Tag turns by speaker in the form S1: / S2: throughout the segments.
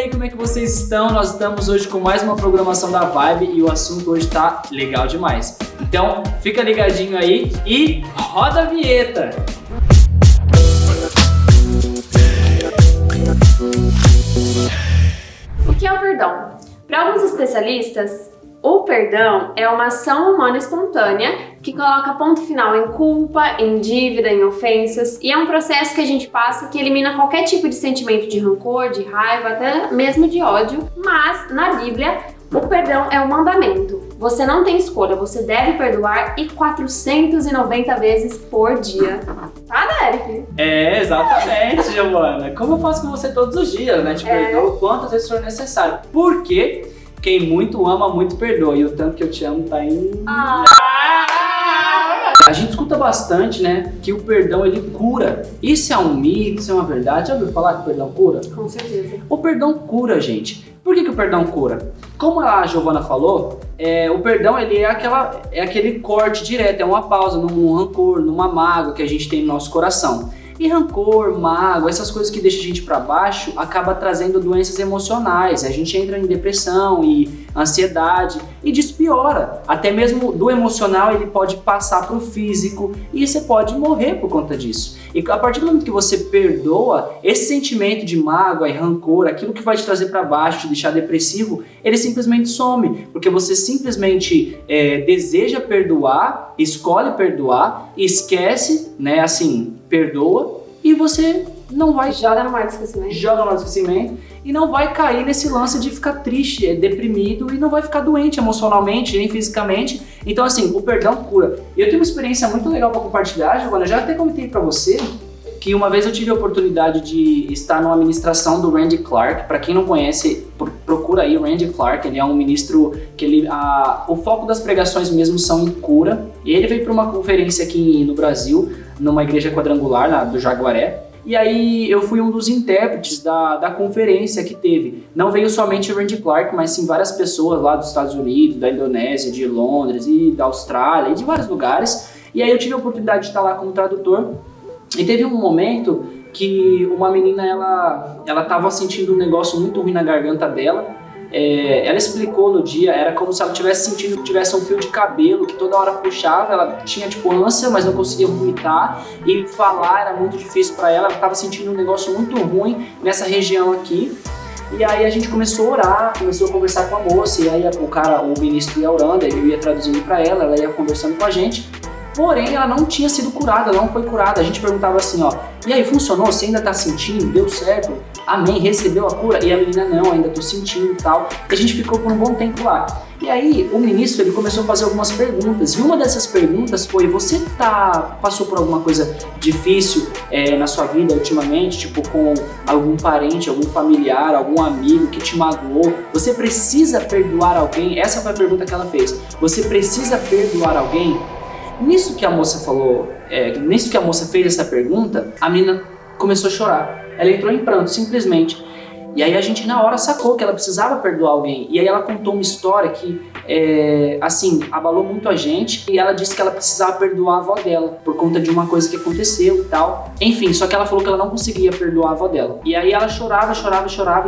S1: aí, como é que vocês estão? Nós estamos hoje com mais uma programação da Vibe e o assunto hoje tá legal demais. Então, fica ligadinho aí e roda a vinheta!
S2: O que é o perdão? Para alguns especialistas, o perdão é uma ação humana espontânea que coloca ponto final em culpa, em dívida, em ofensas, e é um processo que a gente passa que elimina qualquer tipo de sentimento de rancor, de raiva, até mesmo de ódio. Mas, na Bíblia, o perdão é um mandamento. Você não tem escolha, você deve perdoar e 490 vezes por dia. Tá, Derek?
S1: É, exatamente, Giovana. Como eu faço com você todos os dias, né? Te perdoo quantas vezes for necessário. Porque quem muito ama, muito perdoa. E o tanto que eu te amo tá em... A gente escuta bastante, né, que o perdão ele cura. Isso é um mito, isso é uma verdade? Já ouviu falar que o perdão cura?
S2: Com certeza.
S1: O perdão cura, gente. Por que o perdão cura? Como a Giovana falou, o perdão ele é aquele corte direto, é uma pausa num rancor, numa mágoa que a gente tem no nosso coração. E rancor, mágoa, essas coisas que deixam a gente para baixo, acaba trazendo doenças emocionais. A gente entra em depressão e ansiedade e disso piora. Até mesmo do emocional ele pode passar para o físico e você pode morrer por conta disso. E a partir do momento que você perdoa, esse sentimento de mágoa e rancor, aquilo que vai te trazer para baixo, te deixar depressivo, ele simplesmente some. Porque você simplesmente deseja perdoar, escolhe perdoar, esquece, né, assim, perdoa e você não vai...
S2: Joga no mar do esquecimento.
S1: Joga no mar do esquecimento e não vai cair nesse lance de ficar triste, deprimido e não vai ficar doente emocionalmente nem fisicamente. Então assim, o perdão cura. E eu tenho uma experiência muito legal para compartilhar, Giovana. Eu já até comentei para você que uma vez eu tive a oportunidade de estar numa ministração do Randy Clark. Para quem não conhece, procura aí o Randy Clark. Ele é um ministro que o foco das pregações mesmo são em cura. E ele veio para uma conferência aqui no Brasil, numa igreja quadrangular do Jaguaré. E aí eu fui um dos intérpretes da conferência que teve. Não veio somente o Randy Clark, mas sim várias pessoas lá dos Estados Unidos, da Indonésia, de Londres e da Austrália e de vários lugares. E aí eu tive a oportunidade de estar lá como tradutor. E teve um momento que uma menina, ela estava sentindo um negócio muito ruim na garganta dela. Ela explicou no dia, era como se ela estivesse sentindo que tivesse um fio de cabelo que toda hora puxava. Ela tinha tipo ânsia, mas não conseguia vomitar e falar era muito difícil para ela. Ela estava sentindo um negócio muito ruim nessa região aqui. E aí a gente começou a orar, começou a conversar com a moça. E aí o ministro ia orando, eu ia traduzindo para ela, ela ia conversando com a gente. Porém, ela não tinha sido curada, ela não foi curada. A gente perguntava assim, e aí, funcionou? Você ainda tá sentindo? Deu certo? Amém? Recebeu a cura? E a menina, não, ainda tô sentindo e tal. E a gente ficou por um bom tempo lá. E aí, o ministro, ele começou a fazer algumas perguntas. E uma dessas perguntas foi, você passou por alguma coisa difícil na sua vida ultimamente? Tipo, com algum parente, algum familiar, algum amigo que te magoou? Você precisa perdoar alguém? Essa foi a pergunta que ela fez. Você precisa perdoar alguém? Nisso que a moça falou, nisso que a moça fez essa pergunta, a menina começou a chorar. Ela entrou em pranto, simplesmente. E aí a gente na hora sacou que ela precisava perdoar alguém. E aí ela contou uma história que, assim, abalou muito a gente. E ela disse que ela precisava perdoar a avó dela, por conta de uma coisa que aconteceu e tal. Enfim, só que ela falou que ela não conseguia perdoar a avó dela. E aí ela chorava.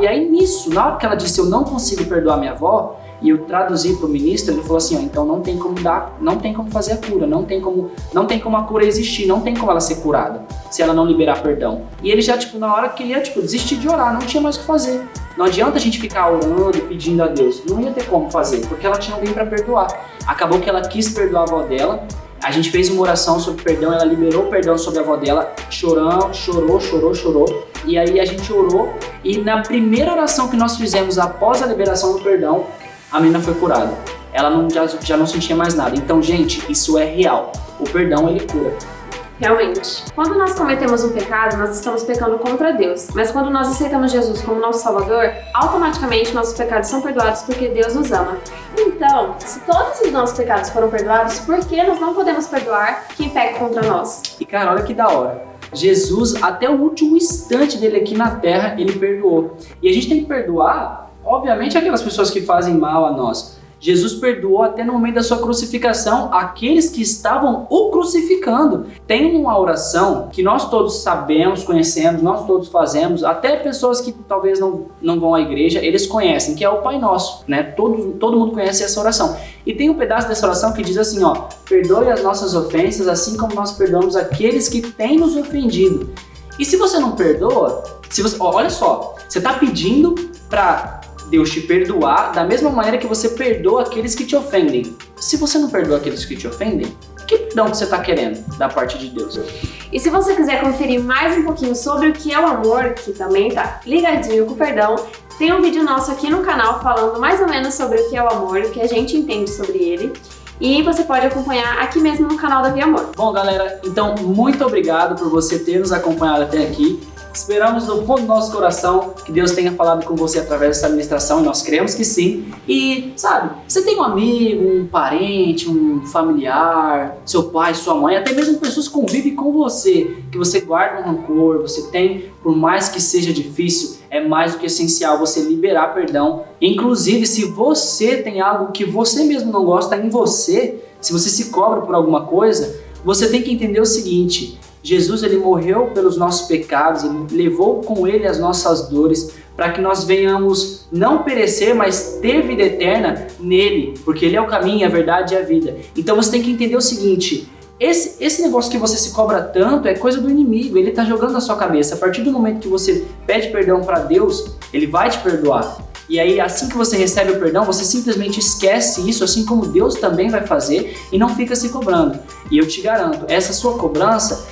S1: E aí nisso, na hora que ela disse, eu não consigo perdoar minha avó, e eu traduzi para o ministro, ele falou assim, então não tem como fazer a cura, não tem como a cura existir, não tem como ela ser curada, se ela não liberar perdão. E ele já, na hora queria, desistir de orar, não tinha mais o que fazer. Não adianta a gente ficar orando, pedindo a Deus, não ia ter como fazer, porque ela tinha alguém para perdoar. Acabou que ela quis perdoar a avó dela, a gente fez uma oração sobre perdão, ela liberou o perdão sobre a avó dela, chorou. E aí a gente orou, e na primeira oração que nós fizemos após a liberação do perdão, a menina foi curada. Ela já não sentia mais nada. Então, gente, isso é real. O perdão, ele cura.
S2: Realmente. Quando nós cometemos um pecado, nós estamos pecando contra Deus. Mas quando nós aceitamos Jesus como nosso Salvador, automaticamente nossos pecados são perdoados porque Deus nos ama. Então, se todos os nossos pecados foram perdoados, por que nós não podemos perdoar quem peca contra nós?
S1: E cara, olha que da hora. Jesus, até o último instante dele aqui na Terra, ele perdoou. E a gente tem que perdoar, obviamente, aquelas pessoas que fazem mal a nós. Jesus perdoou até no momento da sua crucificação aqueles que estavam o crucificando. Tem uma oração que nós todos sabemos, conhecemos, nós todos fazemos, até pessoas que talvez não vão à igreja, eles conhecem, que é o Pai Nosso, né? Todo mundo conhece essa oração. E tem um pedaço dessa oração que diz assim, ó: perdoe as nossas ofensas, assim como nós perdoamos aqueles que têm nos ofendido. E se você não perdoa, olha só, você está pedindo para Deus te perdoar da mesma maneira que você perdoa aqueles que te ofendem. Se você não perdoa aqueles que te ofendem, que perdão que você está querendo da parte de Deus?
S2: E se você quiser conferir mais um pouquinho sobre o que é o amor, que também tá ligadinho com o perdão, tem um vídeo nosso aqui no canal falando mais ou menos sobre o que é o amor, o que a gente entende sobre ele. E você pode acompanhar aqui mesmo no canal da Via Amor.
S1: Bom, galera, então muito obrigado por você ter nos acompanhado até aqui. Esperamos do fundo do nosso coração que Deus tenha falado com você através dessa ministração, e nós cremos que sim. E, sabe, você tem um amigo, um parente, um familiar, seu pai, sua mãe, até mesmo pessoas que convivem com você, que você guarda um rancor, você tem, por mais que seja difícil, é mais do que essencial você liberar perdão. Inclusive, se você tem algo que você mesmo não gosta em você, se você se cobra por alguma coisa, você tem que entender o seguinte: Jesus, ele morreu pelos nossos pecados, ele levou com ele as nossas dores, para que nós venhamos não perecer, mas ter vida eterna nele, porque ele é o caminho, a verdade e a vida. Então você tem que entender o seguinte: esse negócio que você se cobra tanto é coisa do inimigo, ele está jogando na sua cabeça. A partir do momento que você pede perdão para Deus, ele vai te perdoar. E aí, assim que você recebe o perdão, você simplesmente esquece isso, assim como Deus também vai fazer, e não fica se cobrando. E eu te garanto, essa sua cobrança,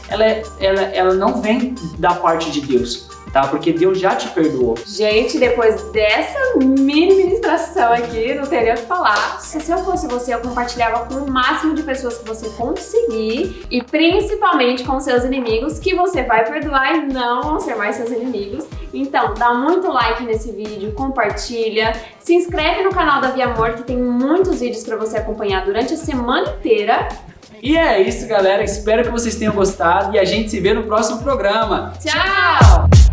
S1: ela não vem da parte de Deus, tá? Porque Deus já te perdoou.
S2: Gente, depois dessa mini ministração aqui, não teria o que falar. Se eu fosse você, eu compartilhava com o máximo de pessoas que você conseguir, e principalmente com seus inimigos, que você vai perdoar e não vão ser mais seus inimigos. Então, dá muito like nesse vídeo, compartilha, se inscreve no canal da Via Amor, que tem muitos vídeos para você acompanhar durante a semana inteira.
S1: E é isso, galera. Espero que vocês tenham gostado e a gente se vê no próximo programa.
S2: Tchau!